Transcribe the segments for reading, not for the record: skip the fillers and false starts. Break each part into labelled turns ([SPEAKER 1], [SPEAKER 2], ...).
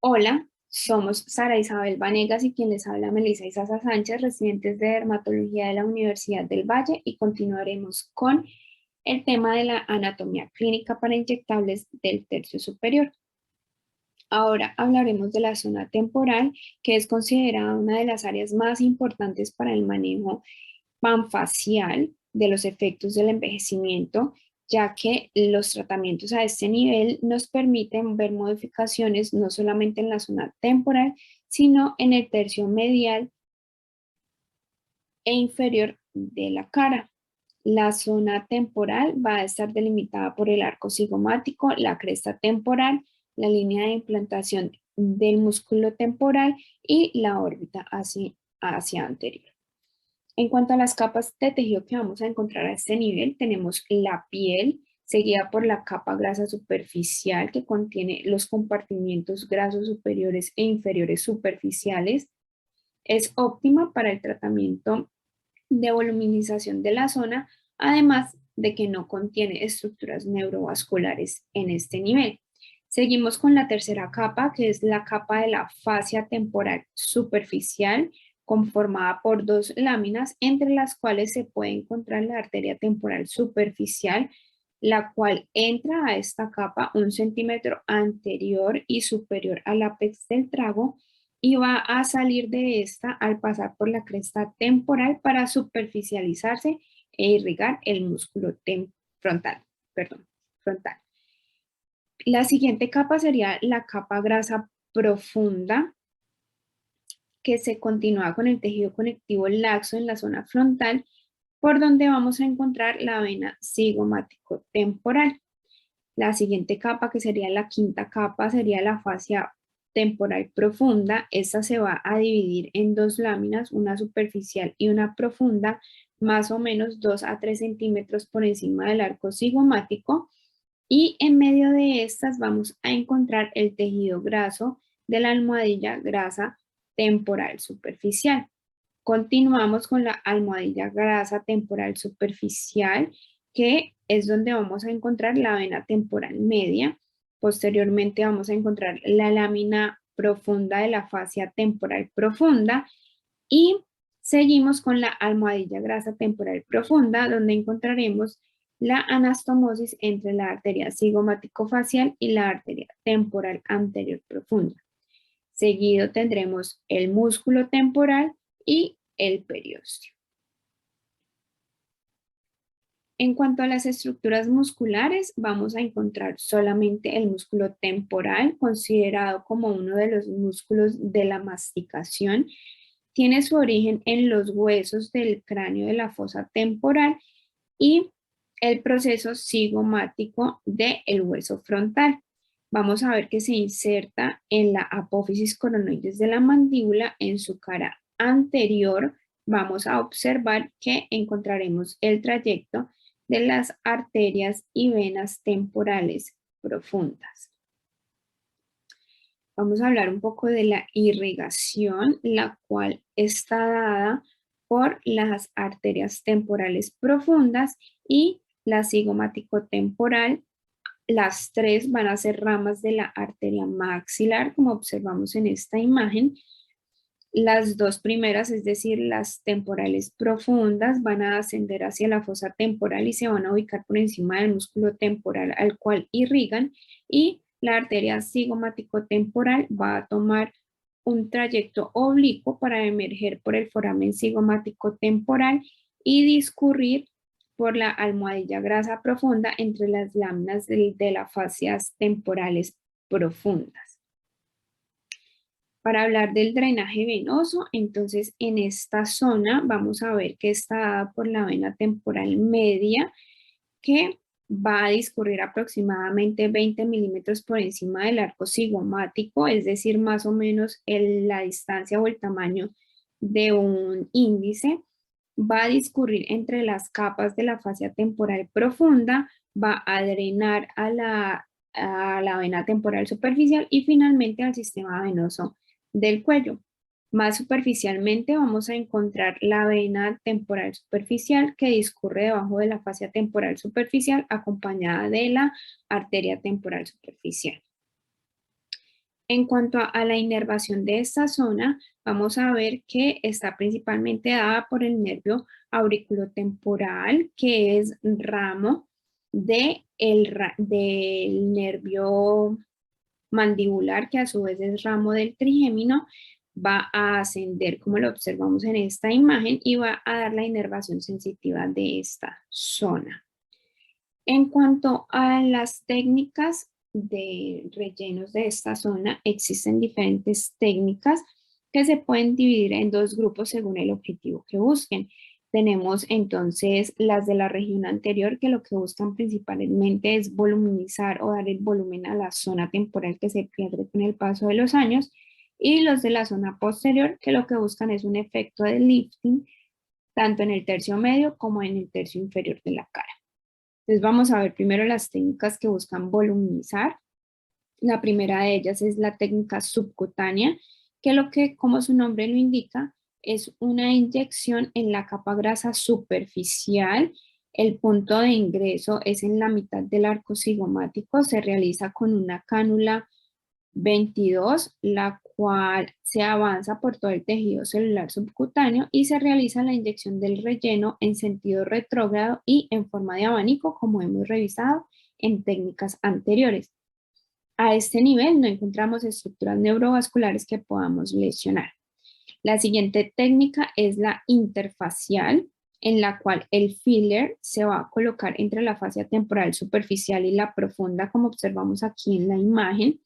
[SPEAKER 1] Hola, somos Sara Isabel Vanegas y quien les habla Melissa Isaza Sánchez, residentes de Dermatología de la Universidad del Valle, y continuaremos con el tema de la anatomía clínica para inyectables del tercio superior. Ahora hablaremos de la zona temporal, que es considerada una de las áreas más importantes para el manejo panfacial de los efectos del envejecimiento, ya que los tratamientos a este nivel nos permiten ver modificaciones no solamente en la zona temporal, sino en el tercio medial e inferior de la cara. La zona temporal va a estar delimitada por el arco cigomático, la cresta temporal, la línea de implantación del músculo temporal y la órbita hacia anterior. En cuanto a las capas de tejido que vamos a encontrar a este nivel, tenemos la piel, seguida por la capa grasa superficial que contiene los compartimientos grasos superiores e inferiores superficiales. Es óptima para el tratamiento de voluminización de la zona, además de que no contiene estructuras neurovasculares en este nivel. Seguimos con la tercera capa, que es la capa de la fascia temporal superficial, conformada por dos láminas, entre las cuales se puede encontrar la arteria temporal superficial, la cual entra a esta capa 1 centímetro anterior y superior al ápex del trago, y va a salir de esta al pasar por la cresta temporal para superficializarse e irrigar el músculo frontal, perdón, frontal. La siguiente capa sería la capa grasa profunda, que se continúa con el tejido conectivo laxo en la zona frontal, por donde vamos a encontrar la vena cigomático temporal. La siguiente capa, que sería la quinta capa, sería la fascia temporal profunda. Esta se va a dividir en dos láminas, una superficial y una profunda, más o menos 2 a 3 centímetros por encima del arco cigomático. Y en medio de estas vamos a encontrar el tejido graso de la almohadilla grasa temporal superficial. Continuamos con la almohadilla grasa temporal superficial, que es donde vamos a encontrar la vena temporal media. Posteriormente vamos a encontrar la lámina profunda de la fascia temporal profunda y seguimos con la almohadilla grasa temporal profunda, donde encontraremos la anastomosis entre la arteria cigomático-facial y la arteria temporal anterior profunda. Seguido tendremos el músculo temporal y el periósteo. En cuanto a las estructuras musculares, vamos a encontrar solamente el músculo temporal, considerado como uno de los músculos de la masticación. Tiene su origen en los huesos del cráneo de la fosa temporal y el proceso cigomático del hueso frontal. Vamos a ver que se inserta en la apófisis coronoides de la mandíbula, en su cara anterior. Vamos a observar que encontraremos el trayecto de las arterias y venas temporales profundas. Vamos a hablar un poco de la irrigación, la cual está dada por las arterias temporales profundas y la cigomático temporal. Las tres van a ser ramas de la arteria maxilar, como observamos en esta imagen. Las dos primeras, es decir, las temporales profundas, van a ascender hacia la fosa temporal y se van a ubicar por encima del músculo temporal al cual irrigan, y la arteria cigomático-temporal va a tomar un trayecto oblicuo para emerger por el foramen cigomático-temporal y discurrir por la almohadilla grasa profunda entre las láminas de las fascias temporales profundas. Para hablar del drenaje venoso, entonces en esta zona vamos a ver que está dada por la vena temporal media, que va a discurrir aproximadamente 20 milímetros por encima del arco cigomático, es decir, más o menos la distancia o el tamaño de un índice. Va a discurrir entre las capas de la fascia temporal profunda, va a drenar a la vena temporal superficial y finalmente al sistema venoso del cuello. Más superficialmente vamos a encontrar la vena temporal superficial, que discurre debajo de la fascia temporal superficial acompañada de la arteria temporal superficial. En cuanto a la inervación de esta zona, vamos a ver que está principalmente dada por el nervio auriculotemporal, que es ramo del nervio mandibular, que a su vez es ramo del trigémino, va a ascender como lo observamos en esta imagen y va a dar la inervación sensitiva de esta zona. En cuanto a las técnicas de rellenos de esta zona, existen diferentes técnicas que se pueden dividir en dos grupos según el objetivo que busquen. Tenemos entonces las de la región anterior, que lo que buscan principalmente es voluminizar o dar el volumen a la zona temporal que se pierde con el paso de los años, y los de la zona posterior, que lo que buscan es un efecto de lifting tanto en el tercio medio como en el tercio inferior de la cara. Entonces vamos a ver primero las técnicas que buscan voluminizar. La primera de ellas es la técnica subcutánea, como su nombre lo indica, es una inyección en la capa grasa superficial. El punto de ingreso es en la mitad del arco cigomático. Se realiza con una cánula 22, la cual se avanza por todo el tejido celular subcutáneo y se realiza la inyección del relleno en sentido retrógrado y en forma de abanico, como hemos revisado en técnicas anteriores. A este nivel no encontramos estructuras neurovasculares que podamos lesionar. La siguiente técnica es la interfacial, en la cual el filler se va a colocar entre la fascia temporal superficial y la profunda, como observamos aquí en la imagen.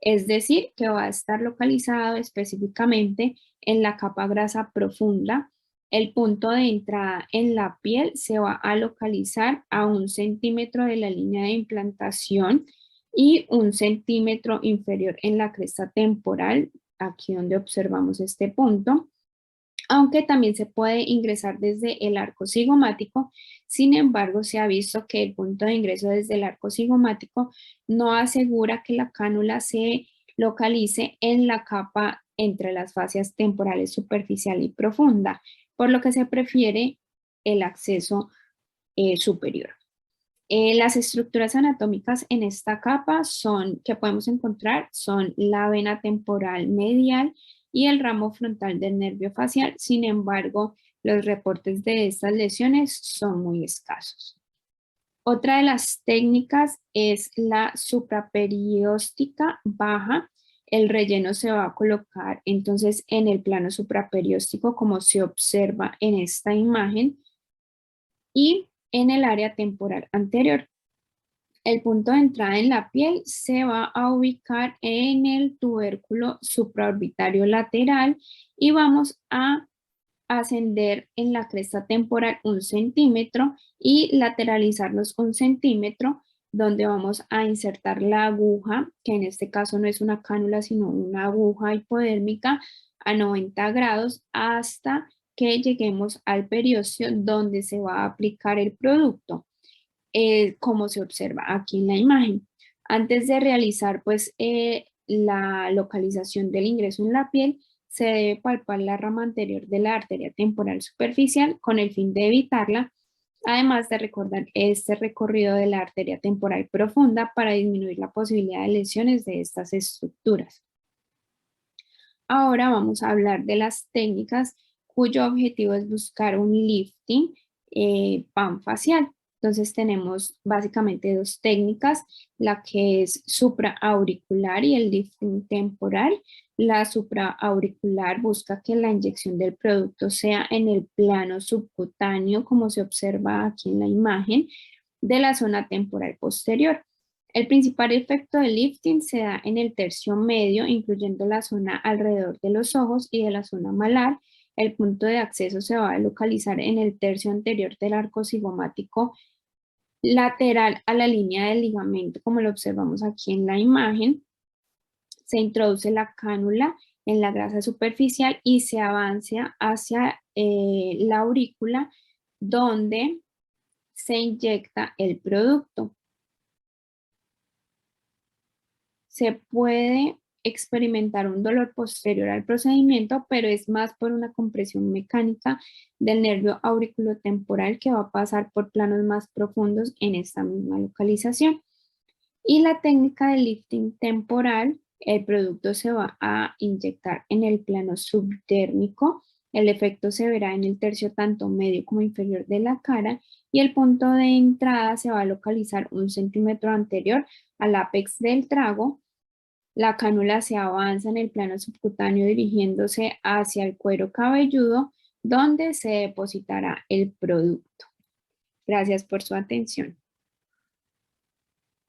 [SPEAKER 1] Es decir, que va a estar localizado específicamente en la capa grasa profunda. El punto de entrada en la piel se va a localizar a 1 centímetro de la línea de implantación y 1 centímetro inferior en la cresta temporal, aquí donde observamos este punto, aunque también se puede ingresar desde el arco cigomático. Sin embargo, se ha visto que el punto de ingreso desde el arco cigomático no asegura que la cánula se localice en la capa entre las fascias temporales superficial y profunda, por lo que se prefiere el acceso superior. Las estructuras anatómicas en esta capa que podemos encontrar son la vena temporal medial y el ramo frontal del nervio facial. Sin embargo, los reportes de estas lesiones son muy escasos. Otra de las técnicas es la supraperióstica baja. El relleno se va a colocar entonces en el plano supraperióstico, como se observa en esta imagen, y en el área temporal anterior. El punto de entrada en la piel se va a ubicar en el tubérculo supraorbitario lateral y vamos a ascender en la cresta temporal 1 centímetro y lateralizarnos 1 centímetro, donde vamos a insertar la aguja, que en este caso no es una cánula, sino una aguja hipodérmica a 90 grados hasta que lleguemos al periósteo donde se va a aplicar el producto, como se observa aquí en la imagen. Antes de realizar la localización del ingreso en la piel, se debe palpar la rama anterior de la arteria temporal superficial con el fin de evitarla, además de recordar este recorrido de la arteria temporal profunda para disminuir la posibilidad de lesiones de estas estructuras. Ahora vamos a hablar de las técnicas cuyo objetivo es buscar un lifting panfacial. Entonces tenemos básicamente dos técnicas, la que es supraauricular y el lifting temporal. La supraauricular busca que la inyección del producto sea en el plano subcutáneo, como se observa aquí en la imagen, de la zona temporal posterior. El principal efecto del lifting se da en el tercio medio, incluyendo la zona alrededor de los ojos y de la zona malar. El punto de acceso se va a localizar en el tercio anterior del arco cigomático lateral a la línea del ligamento, como lo observamos aquí en la imagen. Se introduce la cánula en la grasa superficial y se avanza hacia la aurícula, donde se inyecta el producto. Se puede experimentar un dolor posterior al procedimiento, pero es más por una compresión mecánica del nervio auriculotemporal que va a pasar por planos más profundos en esta misma localización. Y la técnica de lifting temporal El producto se va a inyectar en el plano subdérmico. El efecto se verá en el tercio tanto medio como inferior de la cara y el punto de entrada se va a localizar 1 centímetro anterior al ápex del trago. La cánula se avanza en el plano subcutáneo dirigiéndose hacia el cuero cabelludo donde se depositará el producto. Gracias por su atención.